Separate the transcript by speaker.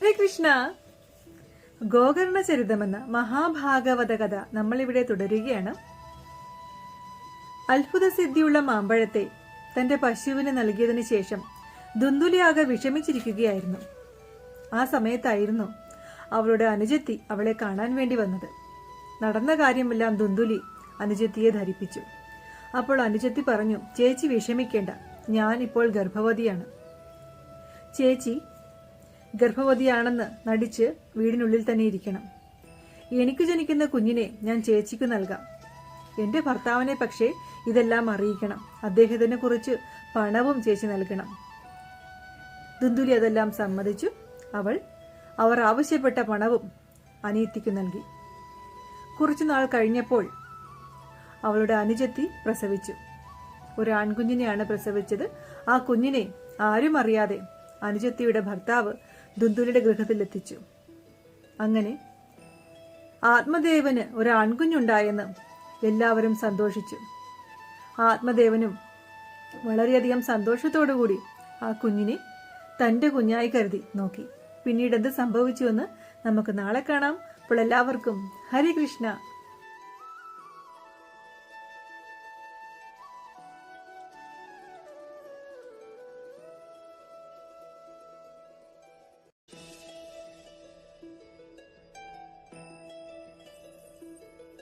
Speaker 1: ഹരേ കൃഷ്ണ. ഗോകർണ ചരിതമെന്ന മഹാഭാഗവത കഥ നമ്മളിവിടെ തുടരുകയാണ്. അത്ഭുത സിദ്ധിയുള്ള മാമ്പഴത്തെ തന്റെ പശുവിന് നൽകിയതിനു ശേഷം ദുന്ദുലിയാകെ വിഷമിച്ചിരിക്കുകയായിരുന്നു. ആ സമയത്തായിരുന്നു അവളുടെ അനുജത്തി അവളെ കാണാൻ വേണ്ടി വന്നത്. നടന്ന കാര്യമെല്ലാം ദുന്ദുലി അനുജത്തിയെ ധരിപ്പിച്ചു. അപ്പോൾ അനുജത്തി പറഞ്ഞു, ചേച്ചി വിഷമിക്കേണ്ട, ഞാൻ ഇപ്പോൾ ഗർഭവതിയാണ്. ചേച്ചി ഗർഭവതിയാണെന്ന് നടിച്ച് വീടിനുള്ളിൽ തന്നെ ഇരിക്കണം. എനിക്ക് ജനിക്കുന്ന കുഞ്ഞിനെ ഞാൻ ചേച്ചിക്ക് നൽകാം. എന്റെ ഭർത്താവിനെ പക്ഷേ ഇതെല്ലാം അറിയിക്കണം. അദ്ദേഹത്തിനെ കുറിച്ച് പണവും ചേച്ചി നൽകണം. ദുന്ദുലി അതെല്ലാം സമ്മതിച്ചു. അവർ ആവശ്യപ്പെട്ട പണവും അനിയത്തിക്ക് നൽകി. കുറച്ചുനാൾ കഴിഞ്ഞപ്പോൾ അവളുടെ അനുജത്തി പ്രസവിച്ചു. ഒരു ആൺകുഞ്ഞിനെയാണ് പ്രസവിച്ചത്. ആ കുഞ്ഞിനെ ആരും അറിയാതെ അനുജത്തിയുടെ ഭർത്താവ് ദുന്ദുലിയുടെ ഗൃഹത്തിലെത്തിച്ചു. അങ്ങനെ ആത്മദേവന് ഒരു ആൺകുഞ്ഞുണ്ടായെന്ന് എല്ലാവരും സന്തോഷിച്ചു. ആത്മദേവനും വളരെയധികം സന്തോഷത്തോടുകൂടി ആ കുഞ്ഞിനെ തന്റെ കുഞ്ഞായി കരുതി നോക്കി. പിന്നീട് എന്ത് സംഭവിച്ചുവെന്ന് നമുക്ക് നാളെ കാണാം. അപ്പോൾ എല്ലാവർക്കും ഹരേ കൃഷ്ണ.